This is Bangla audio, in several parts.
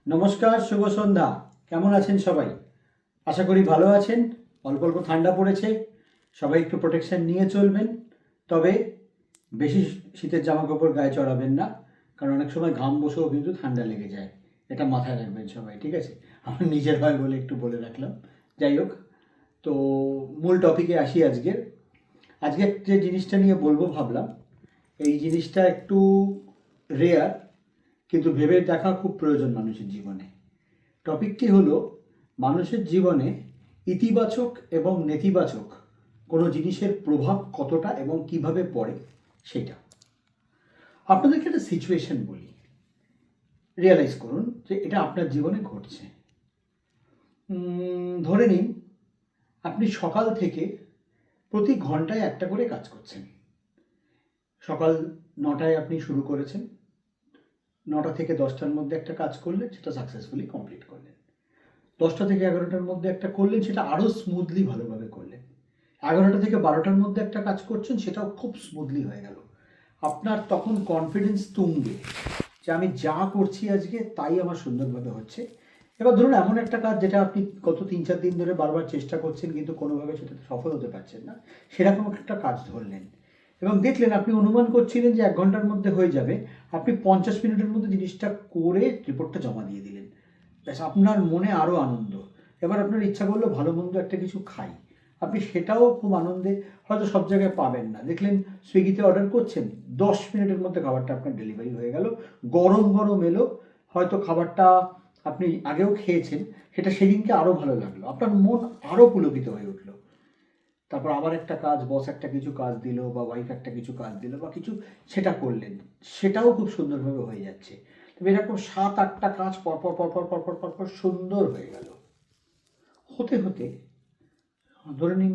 নমস্কার, শুভ সন্ধ্যা। কেমন আছেন সবাই? আশা করি ভালো আছেন। অল্প অল্প ঠান্ডা পড়েছে, সবাই একটু প্রোটেকশন নিয়ে চলবেন। তবে বেশি শীতের জামা কাপড় গায়ে চড়াবেন না, কারণ অনেক সময় ঘাম বসেও কিন্তু ঠান্ডা লেগে যায়। এটা মাথায় রাখবেন সবাই, ঠিক আছে? আমার নিজের হয় বলে একটু বলে রাখলাম। যাই হোক, তো মূল টপিকে আসি। আজকে যে জিনিসটা নিয়ে বলবো ভাবলাম, এই জিনিসটা একটু রেয়ার, কিন্তু ভেবে দেখা খুব প্রয়োজন মানুষের জীবনে। টপিকটি হলো মানুষের জীবনে ইতিবাচক এবং নেতিবাচক কোনো জিনিসের প্রভাব কতটা এবং কিভাবে পড়ে সেটা। আপনাদেরকে একটা সিচুয়েশন বলি, রিয়েলাইজ করুন যে এটা আপনার জীবনে ঘটছে। ধরে নিন আপনি সকাল থেকে প্রতি ঘন্টায় একটা করে কাজ করছেন। সকাল 9টায় আপনি শুরু করেছেন, 9টা থেকে 10টার মধ্যে একটা কাজ করলেন, সেটা সাকসেসফুলি কমপ্লিট করলেন। 10টা থেকে 11টার মধ্যে একটা করলেন, সেটা আরও স্মুথলি ভালোভাবে করলেন। 11টা থেকে 12টার মধ্যে একটা কাজ করছেন, সেটাও খুব স্মুথলি হয়ে গেল। আপনার তখন কনফিডেন্স তুঙ্গে, যে আমি যা করছি আজকে তাই আমার সুন্দরভাবে হচ্ছে। এবার ধরুন এমন একটা কাজ যেটা আপনি গত 3-4 দিন ধরে বারবার চেষ্টা করছেন, কিন্তু কোনোভাবে সেটাতে সফল হতে পারছেন না, সেরকম একটা কাজ ধরলেন এবং দেখলেন, আপনি অনুমান করছিলেন যে 1 ঘন্টার মধ্যে হয়ে যাবে। আপনি 50 মিনিটের মধ্যে জিনিসটা করে রিপোর্টটা জমা দিয়ে দিলেন। ব্যাস, আপনার মনে আরও আনন্দ। এবার আপনার ইচ্ছা করলো ভালো মন্দ একটা কিছু খাই, আপনি সেটাও খুব আনন্দে, হয়তো সব জায়গায় পাবেন না, দেখলেন সুইগিতে অর্ডার করছেন, 10 মিনিটের মধ্যে খাবারটা আপনার ডেলিভারি হয়ে গেল, গরম গরম এলো। হয়তো খাবারটা আপনি আগেও খেয়েছেন, সেটা সেদিনকে আরও ভালো লাগলো, আপনার মন আরও পুলকিত হয়ে উঠলো। তারপর আবার একটা কাজ, বস একটা কিছু কাজ দিল বা ওয়াইফ একটা কিছু কাজ দিল বা কিছু, সেটা করলেন, সেটাও খুব সুন্দরভাবে হয়ে যাচ্ছে। তবে এরকম 7-8টা কাজ পরপর পরপর পরপর পরপর সুন্দর হয়ে গেল। হতে হতে ধরে নিন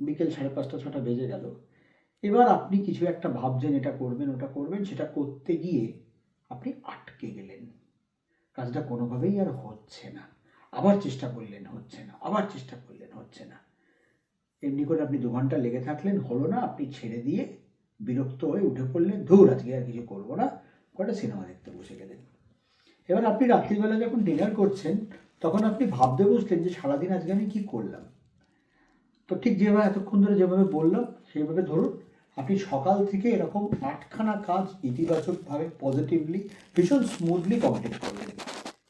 বিকেল 5:30-6টা বেজে গেল। এবার আপনি কিছু একটা ভাবছেন, এটা করবেন ওটা করবেন, সেটা করতে গিয়ে আপনি আটকে গেলেন। কাজটা কোনোভাবেই আর হচ্ছে না। আবার চেষ্টা করলেন, হচ্ছে না, আবার চেষ্টা করলেন, হচ্ছে না। এমনি করে আপনি 2 ঘন্টা লেগে থাকলেন, হলো না, আপনি ছেড়ে দিয়ে বিরক্ত হয়ে উঠে পড়লেন, ধুর আজকে আর কিছু করবো না, কটা সিনেমা দেখতে বসে গেলেন। এবার আপনি রাত্রিবেলা যখন ডিনার করছেন, তখন আপনি ভাবতে বসলেন যে সারাদিন আজকে আমি কি করলাম। তো ঠিক যেভাবে এতক্ষণ ধরে যেভাবে বললাম, সেইভাবে ধরুন আপনি সকাল থেকে এরকম 8খানা কাজ ইতিবাচকভাবে পজিটিভলি ভীষণ স্মুথলি কমপ্লিট করলেন।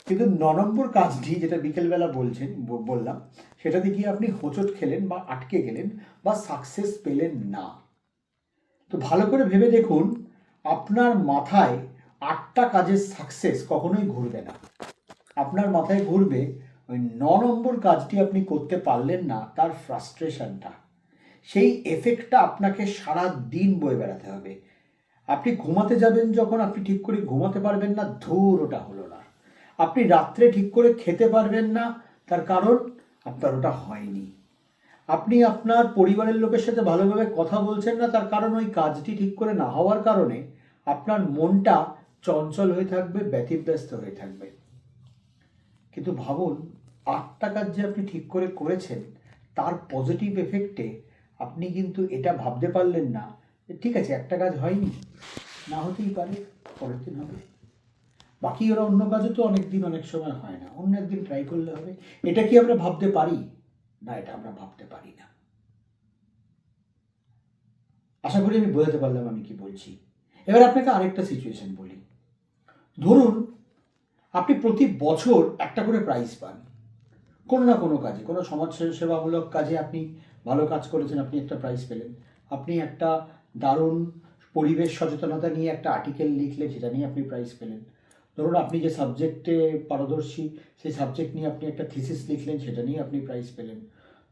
কিন্তু 9 নম্বর কাজটি যেটা বিকেলবেলা বললাম, সেটাতে গিয়ে আপনি হোঁচট খেলেন বা আটকে গেলেন বা সাকসেস পেলেন না। তো ভালো করে ভেবে দেখুন, আপনার মাথায় 8টা কাজের সাকসেস কখনোই ঘুরবে না। আপনার মাথায় ঘুরবে ওই 9 নম্বর কাজটি আপনি করতে পারলেন না, তার ফ্রাস্ট্রেশনটা। সেই এফেক্টটা আপনাকে সারা দিন বয়ে বেড়াতে হবে। আপনি ঘুমাতে যাবেন যখন, আপনি ঠিক করে ঘুমাতে পারবেন না, ধুর ওটা হলো না। আপনি রাত্রে ঠিক করে খেতে পারবেন না, তার কারণ আপনার ওটা হয়নি। আপনি আপনার পরিবারের লোকের সাথে ভালোভাবে কথা বলছেন না, তার কারণ ওই কাজটি ঠিক করে না হওয়ার কারণে আপনার মনটা চঞ্চল হয়ে থাকবে, ব্যতিব্যস্ত হয়ে থাকবে। কিন্তু ভাবুন, 8টা কাজ যে আপনি ঠিক করে করেছেন, তার পজিটিভ এফেক্টে আপনি কিন্তু এটা ভাবতে পারলেন না যে ঠিক আছে, একটা কাজ হয়নি, না হতেই পারে, পরের দিন হবে। বাকি ওরা অন্য কাজও তো অনেক দিন অনেক সময় হয় না, অন্য একদিন ট্রাই করলে হবে। এটা কি আমরা ভাবতে পারি? না, এটা আমরা ভাবতে পারি না। আশা করি আমি বোঝাতে পারলাম আমি কি বলছি। এবার আপনাকে আরেকটা সিচুয়েশন বলি। ধরুন আপনি প্রতি বছর একটা করে প্রাইজ পান, কোনো না কোনো কাজে, কোনো সমাজ সেবামূলক কাজে আপনি ভালো কাজ করেছেন, আপনি একটা প্রাইজ পেলেন। আপনি একটা দারুণ পরিবেশ সচেতনতা নিয়ে একটা আর্টিকেল লিখলেন, সেটা নিয়ে আপনি প্রাইজ পেলেন। ধরুন আপনি যে সাবজেক্টে পারদর্শী, সেই সাবজেক্ট নিয়ে আপনি একটা থিসিস লিখলেন, সেটা নিয়ে আপনি প্রাইজ পেলেন।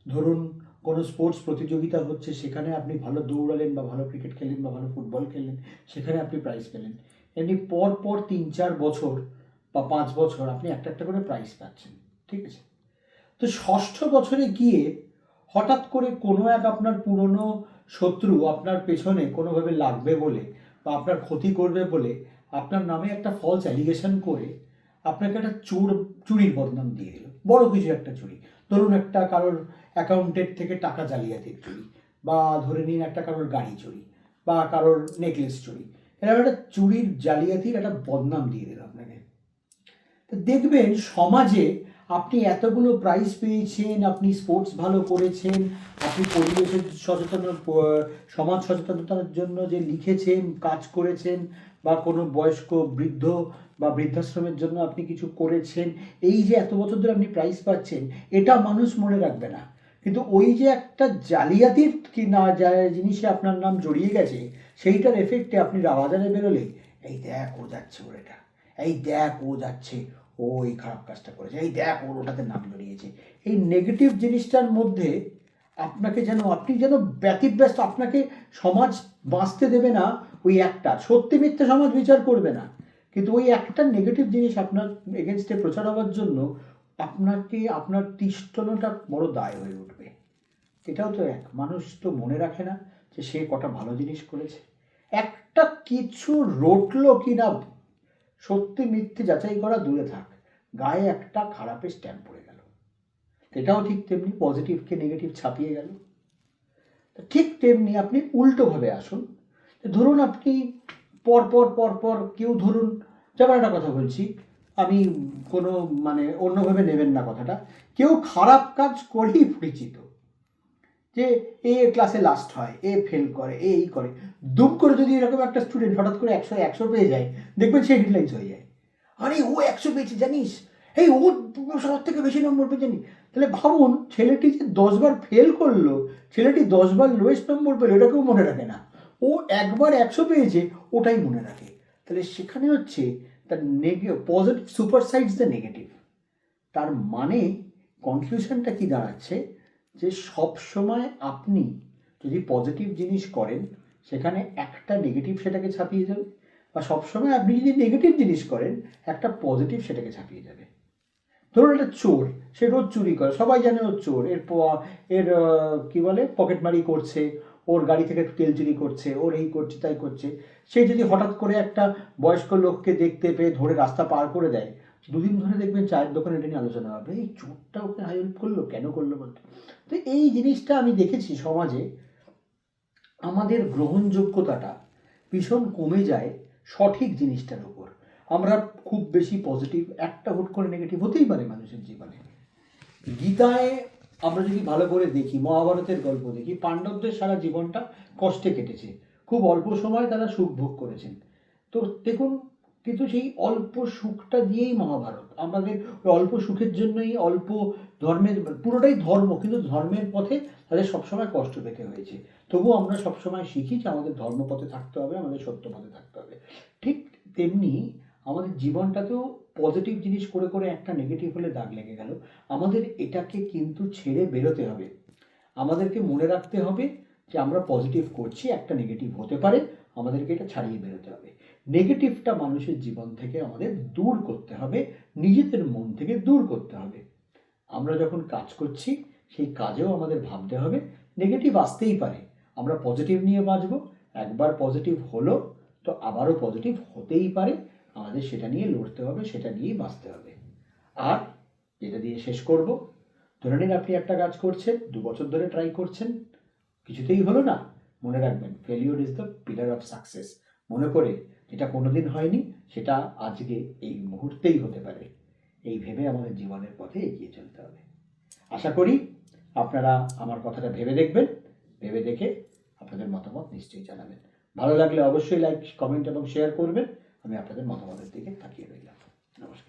ধরুন কোনো স্পোর্টস প্রতিযোগিতা হচ্ছে, সেখানে আপনি ভালো দৌড়ালেন বা ভালো ক্রিকেট খেললেন বা ভালো ফুটবল খেললেন, সেখানে আপনি প্রাইজ পেলেন। এমনি পর পর 3-4 বছর বা 5 বছর আপনি একটা একটা করে প্রাইজ পাচ্ছেন, ঠিক আছে? তো ষষ্ঠ বছরে গিয়ে হঠাৎ করে কোনো এক আপনার পুরনো শত্রু আপনার পেছনে কোনোভাবে লাগবে বলে বা আপনার ক্ষতি করবে বলে আপনার নামে একটা ফলস অ্যালিগেশন করে আপনাকে একটা চুরির বদনাম দিয়ে দিল, বড় কিছু একটা চুরি। ধরুন একটা কারোর অ্যাকাউন্টের থেকে টাকা জালিয়াতির চুরি, বা ধরে নিন একটা কারোর গাড়ি চুরি বা কারোর নেকলেস চুরি। এরকম একটা চুরির জালিয়াতির একটা বদনাম দিয়ে দিল আপনাকে। তো দেখবেন সমাজে আপনি এতগুলো প্রাইজ পেয়েছেন, আপনি স্পোর্টস ভালো করেছেন, আপনি পরিবেশের সচেতন সমাজ সচেতনতার জন্য যে লিখেছেন, কাজ করেছেন, বা কোনো বয়স্ক বৃদ্ধ বা বৃদ্ধাশ্রমের জন্য আপনি কিছু করেছেন, এই যে এত বছর ধরে আপনি প্রাইজ পাচ্ছেন, এটা মানুষ মনে রাখবে না। কিন্তু ওই যে একটা জালিয়াতির কি না জিনিসে আপনার নাম জড়িয়ে গেছে, সেইটার এফেক্টে আপনি বাজারে বেরোলে, এই দেখ ও যাচ্ছে ওর এটা, এই দেখ ও যাচ্ছে, ও এই খারাপ কাজটা করেছে, এই দেখ ওর ওটাতে নাম জড়িয়েছে, এই নেগেটিভ জিনিসটার মধ্যে আপনাকে যেন, আপনি যেন ব্যতিব্যস্ত, আপনাকে সমাজ বাঁচতে দেবে না। ওই একটা সত্যি মিথ্যে সমাজ বিচার করবে না, কিন্তু ওই একটা নেগেটিভ জিনিস আপনার এগেনস্টে প্রচার হওয়ার জন্য আপনাকে, আপনার তিষ্ঠনটা বড় দায় হয়ে উঠবে। এটাও তো এক মানুষ তো মনে রাখে না যে সে কটা ভালো জিনিস করেছে, একটা কিছু রটলো কি না, সত্যি মিথ্যে যাচাই করা দূরে থাক, গায়ে একটা খারাপের স্ট্যাম্প পড়ে গেল, এটাও ঠিক তেমনি পজিটিভকে নেগেটিভ ছাপিয়ে গেল। ঠিক তেমনি আপনি উল্টোভাবে আসুন। ধরুন আপনি পর পর কেউ, ধরুন যেমন একটা কথা বলছি, আমি কোনো মানে অন্যভাবে নেবেন না কথাটা, কেউ খারাপ কাজ করেই পরিচিত, যে এ ক্লাসে লাস্ট হয়, এ ফেল করে, এ এই করে, দুম করে যদি এরকম একটা স্টুডেন্ট হঠাৎ করে 100 পেয়ে যায়, দেখবেন সে হেডলাইন্স হয়ে যায়, আরে ও 100 পেয়েছে জানিস, এই ও সবার থেকে বেশি নম্বর পেয়ে জানি। তাহলে ভাবুন, ছেলেটি যে 10 বার ফেল করলো, ছেলেটি 10 বার লোয়েস্ট নম্বর পেলো, এটাকেও মনে রাখে না, ও একবার 100 পেয়েছে, ওটাই মনে রাখে। তাহলে সেখানে হচ্ছে তার পজিটিভ সুপারসাইডস দ্য নেগেটিভ। তার মানে কনক্লুশনটা কি দাঁড়াচ্ছে, যে সব সময় আপনি যদি পজিটিভ জিনিস করেন, সেখানে একটা নেগেটিভ সেটাকে ছাপিয়ে যাবে, বা সবসময় আপনি যদি নেগেটিভ জিনিস করেন, একটা পজিটিভ সেটাকে ছাপিয়ে যাবে। ধরুন একটা চোর, সে রোজ চুরি করে, সবাই জানে ও চোর, এর কি বলে পকেটমারি করছে, ওর গাড়ি থেকে তেল চুরি করছে, ওর এই করছে তাই করছে। সে যদি হঠাৎ করে একটা বয়স্ক লোককে দেখতে পেয়ে ধরে রাস্তা পার করে দেয়, দুদিন ধরে দেখবেন চায়ের দোকানে এটা নিয়ে আলোচনা হবে, এই চোরটা ওকে হেল্প করলো কেন, করলো বলতে। তো এই জিনিসটা আমি দেখেছি সমাজে আমাদের গ্রহণযোগ্যতাটা ভীষণ কমে যায় সঠিক জিনিসটার উপর। আমরা খুব বেশি পজিটিভ, একটা হুট করে নেগেটিভ হতেই পারে মানুষের জীবনে। গীতায় আমরা যদি ভালো করে দেখি, মহাভারতের গল্প দেখি, পাণ্ডবদের সারা জীবনটা কষ্টে কেটেছে, খুব অল্প সময় তারা সুখ ভোগ করেছেন। তো দেখুন, কিন্তু সেই অল্প সুখটা দিয়েই মহাভারত, আমাদের অল্প সুখের জন্যই, অল্প ধর্মের, পুরোটাই ধর্ম, কিন্তু ধর্মের পথে তাদের সবসময় কষ্ট পেতে হয়েছে। তবুও আমরা সবসময় শিখি যে আমাদের ধর্মপথে থাকতে হবে, আমাদের সত্য পথে থাকতে হবে। ঠিক তেমনি আমাদের জীবনটাতেও পজিটিভ জিনিস করে করে একটা নেগেটিভ হলে দাগ লেগে গেল, আমাদের এটাকে কিন্তু ছেড়ে বেরোতে হবে। আমাদেরকে মনে রাখতে হবে যে আমরা পজিটিভ করছি, একটা নেগেটিভ হতে পারে, আমাদেরকে এটা ছাড়িয়ে বেরোতে হবে। নেগেটিভটা মানুষের জীবন থেকে আমাদের দূর করতে হবে, নিজেদের মন থেকে দূর করতে হবে। আমরা যখন কাজ করছি, সেই কাজেও আমাদের ভাবতে হবে নেগেটিভ আসতেই পারে, আমরা পজিটিভ নিয়ে বাঁচব, একবার পজিটিভ হলো তো আবারও পজিটিভ হতেই পারে, আমাদের সেটা নিয়ে লড়তে হবে, সেটা নিয়েই বাঁচতে হবে। আর যেটা দিয়ে শেষ করব, ধরে নিন আপনি একটা কাজ করছেন, 2 বছর ধরে ট্রাই করছেন, কিছুতেই হলো না, মনে রাখবেন failure is the pillar of success. মনে করে যেটা কোনোদিন হয়নি, সেটা আজকে এই মুহূর্তেই হতে পারে, এই ভেবে আমাদের জীবনের পথে এগিয়ে চলতে হবে। আশা করি আপনারা আমার কথাটা ভেবে দেখবেন, ভেবে দেখে আপনাদের মতামত নিশ্চয়ই জানাবেন। ভালো লাগলে অবশ্যই লাইক, কমেন্ট এবং শেয়ার করবেন। আমি আপনাদের মতামতের দিকে তাকিয়ে রইলাম। নমস্কার।